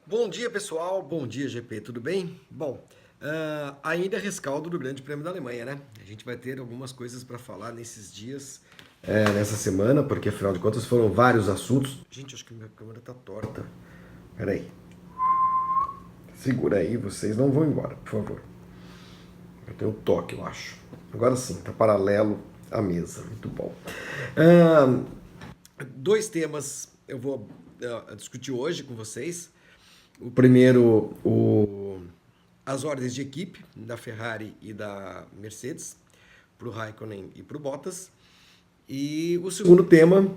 Bom dia, pessoal. Bom dia, GP. Tudo bem? Bom, ainda é rescaldo do Grande Prêmio da Alemanha, né? A gente vai ter algumas coisas para falar nesses dias, nessa semana, porque afinal de contas foram vários assuntos. Gente, acho que minha câmera tá torta. Peraí. Segura aí, vocês não vão embora, por favor. Eu tenho um toque, eu acho. Agora sim, tá paralelo à mesa. Muito bom. Ah, Dois temas eu vou discutir hoje com vocês. O primeiro, as ordens de equipe da Ferrari e da Mercedes, para o Raikkonen e para o Bottas. E o segundo tema,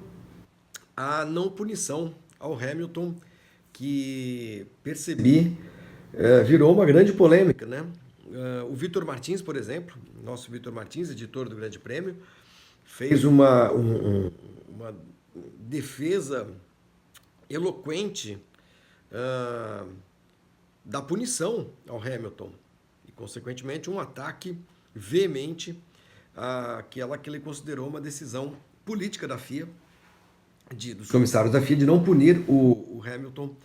a não punição ao Hamilton, que percebi virou uma grande polêmica, né? O Vitor Martins, por exemplo, nosso Vitor Martins, editor do Grande Prêmio, fez uma defesa eloquente ah, da punição ao Hamilton e, consequentemente, um ataque veemente àquela que ele considerou uma decisão política da FIA, dos comissários da FIA, de não punir o Hamilton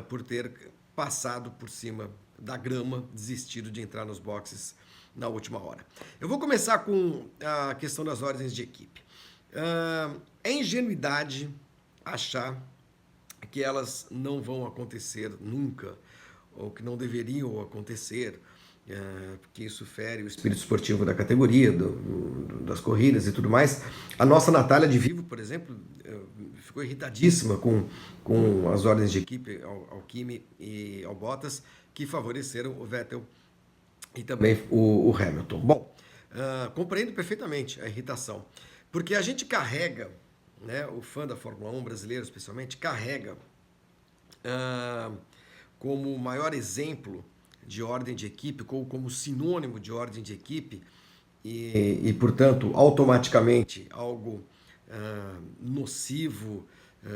por ter passado por cima da grama, desistido de entrar nos boxes na última hora. Eu vou começar com a questão das ordens de equipe. É ingenuidade achar que elas não vão acontecer nunca, ou que não deveriam acontecer, porque isso fere o espírito esportivo da categoria, das corridas e tudo mais. A nossa Natália de Vivo, por exemplo, ficou irritadíssima com as ordens de equipe ao Kimi e ao Bottas, que favoreceram o Vettel e também o Hamilton. Bom, compreendo perfeitamente a irritação, porque a gente carrega, né, o fã da Fórmula 1 brasileiro especialmente, carrega como o maior exemplo de ordem de equipe, como sinônimo de ordem de equipe, portanto, automaticamente algo nocivo,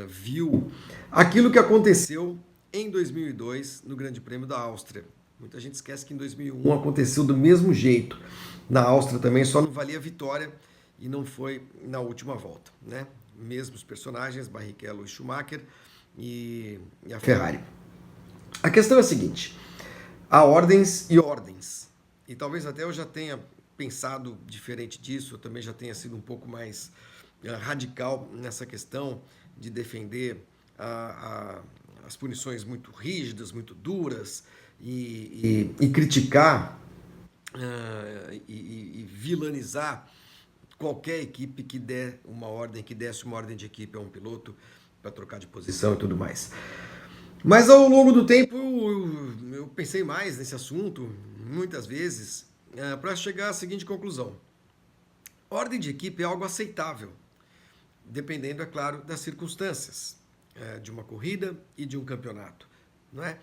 vil, aquilo que aconteceu em 2002 no Grande Prêmio da Áustria. Muita gente esquece que em 2001 aconteceu do mesmo jeito. Na Áustria também só não valia vitória e não foi na última volta, né? Mesmos personagens, Barrichello e Schumacher e a Ferrari. A questão é a seguinte: há ordens e ordens. E talvez até eu já tenha pensado diferente disso, eu também já tenha sido um pouco mais radical nessa questão de defender as punições muito rígidas, muito duras, e criticar e vilanizar qualquer equipe que desse uma ordem de equipe a um piloto para trocar de posição e tudo mais. Mas ao longo do tempo eu pensei mais nesse assunto, muitas vezes, para chegar à seguinte conclusão: ordem de equipe é algo aceitável, dependendo, é claro, das circunstâncias de uma corrida e de um campeonato, não é?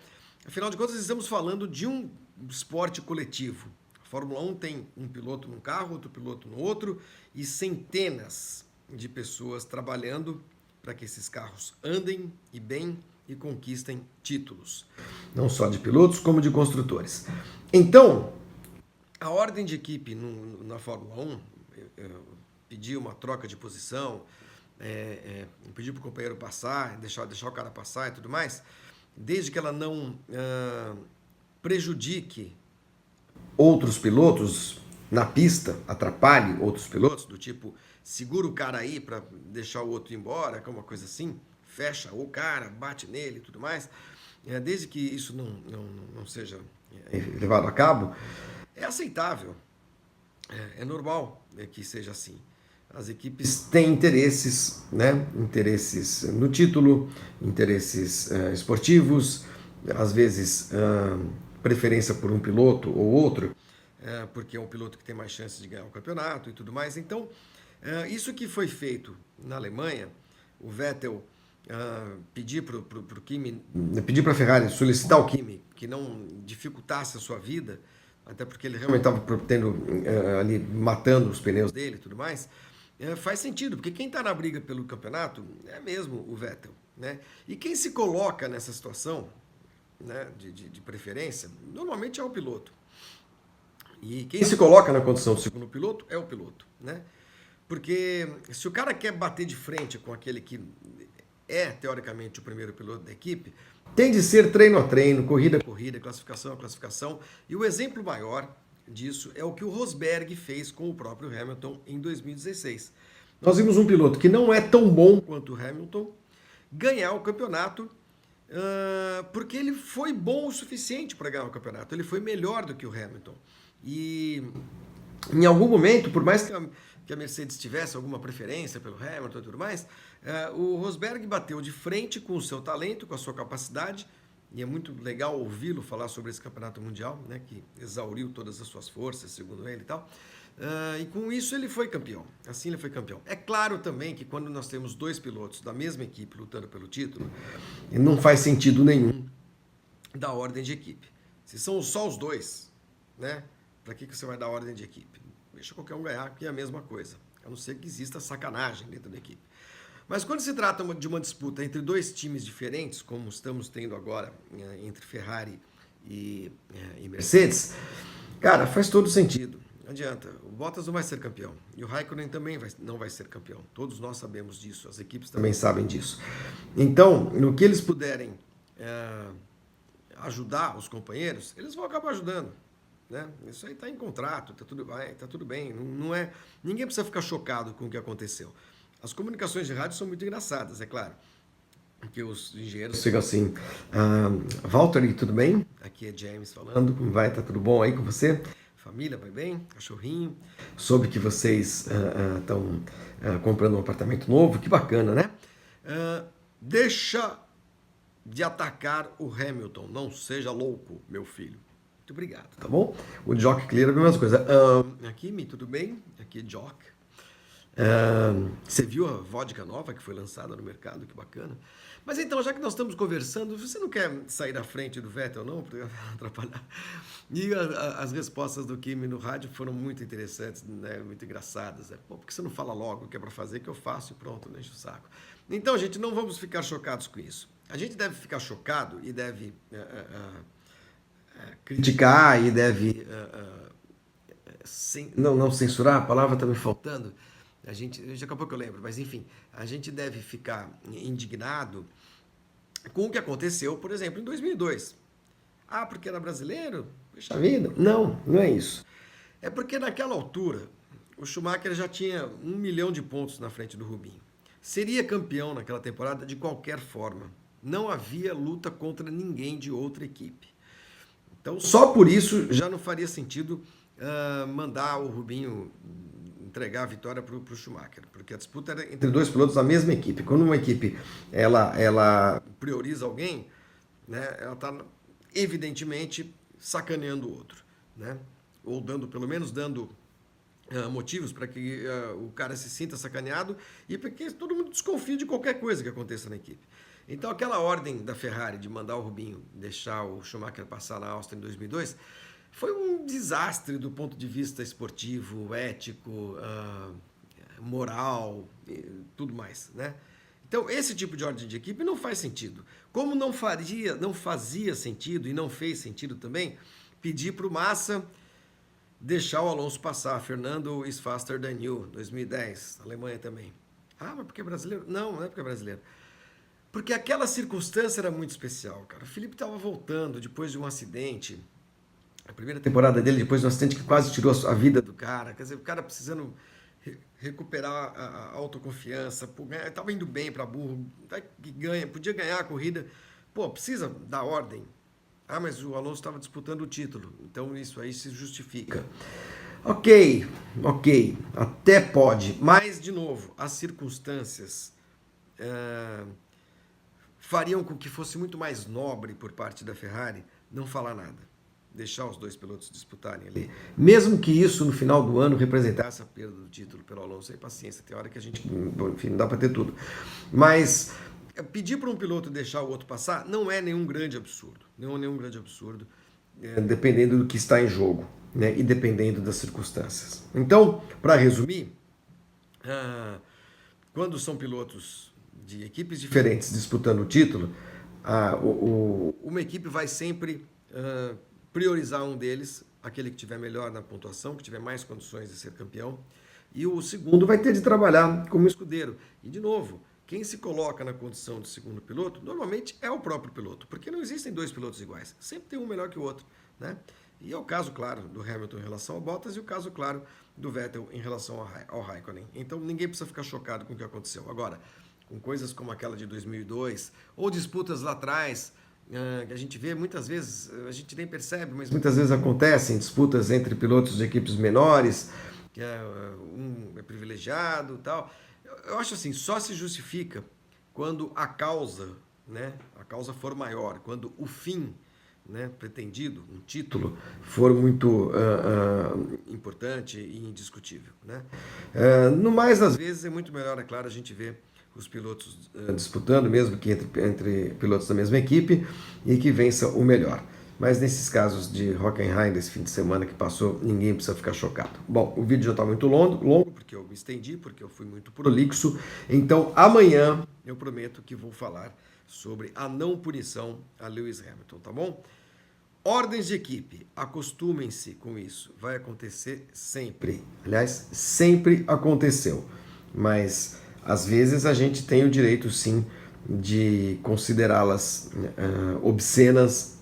Afinal de contas, estamos falando de um esporte coletivo. A Fórmula 1 tem um piloto num carro, outro piloto no outro, e centenas de pessoas trabalhando para que esses carros andem e bem e conquistem títulos, não só de pilotos, como de construtores. Então, a ordem de equipe na Fórmula 1, pedir uma troca de posição, pedir para o companheiro passar, deixar o cara passar e tudo mais, desde que ela não prejudique outros pilotos na pista, atrapalhe outros pilotos, do tipo, segura o cara aí para deixar o outro ir embora, que é uma coisa assim, fecha o cara, bate nele e tudo mais, desde que isso não seja levado a cabo, é aceitável, é normal que seja assim. As equipes têm interesses, né? Interesses no título, interesses esportivos, às vezes preferência por um piloto ou outro, porque é um piloto que tem mais chances de ganhar o campeonato e tudo mais. Então, isso que foi feito na Alemanha, o Vettel pedir para o Kimi, pedir para a Ferrari solicitar ao Kimi que não dificultasse a sua vida, até porque ele realmente estava ali matando os pneus dele e tudo mais, faz sentido, porque quem está na briga pelo campeonato é mesmo o Vettel, né? E quem se coloca nessa situação, né, de preferência, normalmente é o piloto. E quem se coloca na condição de segundo piloto é o piloto, né? Porque se o cara quer bater de frente com aquele que é teoricamente o primeiro piloto da equipe, tem de ser treino a treino, corrida a corrida, classificação a classificação, e o exemplo maior disso é o que o Rosberg fez com o próprio Hamilton em 2016. Nós vimos um piloto que não é tão bom quanto o Hamilton ganhar o campeonato, porque ele foi bom o suficiente para ganhar o campeonato, ele foi melhor do que o Hamilton. E em algum momento, por mais que a Mercedes tivesse alguma preferência pelo Hamilton e tudo mais, o Rosberg bateu de frente com o seu talento, com a sua capacidade, e é muito legal ouvi-lo falar sobre esse campeonato mundial, né, que exauriu todas as suas forças, segundo ele e tal. E com isso ele foi campeão. Assim ele foi campeão. É claro também que quando nós temos dois pilotos da mesma equipe lutando pelo título, não faz sentido nenhum dar ordem de equipe. Se são só os dois, né? Para que você vai dar ordem de equipe? Deixa qualquer um ganhar, que é a mesma coisa. A não ser que exista sacanagem dentro da equipe. Mas quando se trata de uma disputa entre dois times diferentes, como estamos tendo agora entre Ferrari e Mercedes, cara, faz todo sentido. Não adianta. O Bottas não vai ser campeão. E o Raikkonen também não vai ser campeão. Todos nós sabemos disso. As equipes também sabem disso. Então, no que eles puderem ajudar os companheiros, eles vão acabar ajudando. Né? Isso aí está em contrato, tá tudo bem. Ninguém precisa ficar chocado com o que aconteceu. As comunicações de rádio são muito engraçadas, é claro. Porque os engenheiros ficam assim, Valtteri, tudo bem? Aqui é James falando, como vai? Tá tudo bom aí com você? Família, vai bem? Cachorrinho? Soube que vocês estão comprando um apartamento novo, que bacana, né? Deixa de atacar o Hamilton, não seja louco, meu filho. Muito obrigado, tá bom? O Jock Clear é a mesma coisa. Aqui, Mi, tudo bem? Aqui, Jock. Você viu a vodka nova que foi lançada no mercado? Que bacana. Mas então, já que nós estamos conversando, você não quer sair da frente do Vettel, não? Para atrapalhar. E as respostas do Kimi no rádio foram muito interessantes, né? Muito engraçadas. Né? Pô, por que você não fala logo o que é para fazer, que eu faço e pronto, não enche o saco. Então, gente, não vamos ficar chocados com isso. A gente deve ficar chocado e deve criticar e deve não censurar, a palavra está me faltando. Daqui a pouco eu lembro, mas enfim, a gente deve ficar indignado com o que aconteceu, por exemplo, em 2002. Porque era brasileiro? Puxa vida. Não é isso. É porque naquela altura, o Schumacher já tinha 1 milhão de pontos na frente do Rubinho. Seria campeão naquela temporada de qualquer forma. Não havia luta contra ninguém de outra equipe. Então, só por isso já não faria sentido mandar o Rubinho entregar a vitória para o Schumacher, porque a disputa era entre dois pilotos da mesma equipe. Quando uma equipe ela prioriza alguém, né, ela está evidentemente sacaneando o outro, né? Ou pelo menos dando motivos para que o cara se sinta sacaneado e para que todo mundo desconfie de qualquer coisa que aconteça na equipe. Então, aquela ordem da Ferrari de mandar o Rubinho deixar o Schumacher passar na Áustria em 2002 foi um desastre do ponto de vista esportivo, ético, moral e tudo mais, né? Então, esse tipo de ordem de equipe não faz sentido. Como não fazia sentido e não fez sentido também pedir para o Massa deixar o Alonso passar. Fernando is faster than you, 2010, Alemanha também. Mas porque é brasileiro? Não é porque é brasileiro. Porque aquela circunstância era muito especial, cara. O Felipe estava voltando depois de um acidente, a primeira temporada dele, depois de um acidente que quase tirou a vida do cara. Quer dizer, o cara precisando recuperar a autoconfiança, estava indo bem para burro, podia ganhar a corrida. Pô, precisa dar ordem. Mas o Alonso estava disputando o título, então isso aí se justifica. Ok, até pode, mas, de novo, as circunstâncias fariam com que fosse muito mais nobre por parte da Ferrari não falar nada, deixar os dois pilotos disputarem ali. Mesmo que isso, no final do ano, representasse a perda do título pelo Alonso. Aí, paciência, tem hora que a gente, enfim, não dá para ter tudo. Mas pedir para um piloto deixar o outro passar não é nenhum grande absurdo. Não é nenhum grande absurdo, dependendo do que está em jogo, né, e dependendo das circunstâncias. Então, para resumir, quando são pilotos de equipes diferentes disputando o título, uma equipe vai sempre priorizar um deles, aquele que tiver melhor na pontuação, que tiver mais condições de ser campeão, e o segundo vai ter de trabalhar como escudeiro. E, de novo, quem se coloca na condição de segundo piloto, normalmente é o próprio piloto, porque não existem dois pilotos iguais, sempre tem um melhor que o outro, né? E é o caso, claro, do Hamilton em relação ao Bottas e o caso, claro, do Vettel em relação ao Raikkonen. Então ninguém precisa ficar chocado com o que aconteceu. Agora, com coisas como aquela de 2002, ou disputas lá atrás, que a gente vê muitas vezes, a gente nem percebe, mas muitas vezes acontecem disputas entre pilotos de equipes menores, que um é privilegiado e tal. Eu acho assim, só se justifica quando a causa, né, a causa for maior, quando o fim, né, pretendido, um título, for muito importante e indiscutível, né? No mais das vezes é muito melhor, é claro, a gente ver os pilotos disputando, mesmo que entre pilotos da mesma equipe, e que vença o melhor. Mas nesses casos de Hockenheim, desse fim de semana que passou, ninguém precisa ficar chocado. Bom, o vídeo já está muito longo, porque eu me estendi, porque eu fui muito prolixo. Então, amanhã eu prometo que vou falar sobre a não punição a Lewis Hamilton, tá bom? Ordens de equipe, acostumem-se com isso. Vai acontecer sempre. Aliás, sempre aconteceu. Mas, às vezes, a gente tem o direito, sim, de considerá-las obscenas,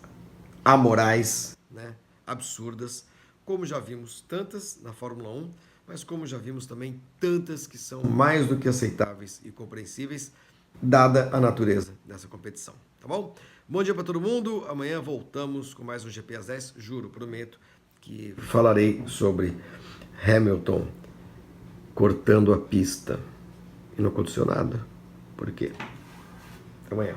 amorais, né, absurdas, como já vimos tantas na Fórmula 1, mas como já vimos também tantas que são mais do que aceitáveis e compreensíveis, dada a natureza dessa competição, tá bom? Bom dia para todo mundo, amanhã voltamos com mais um GP às 10, juro, prometo que falarei sobre Hamilton cortando a pista e não aconteceu nada. Por quê? Até amanhã.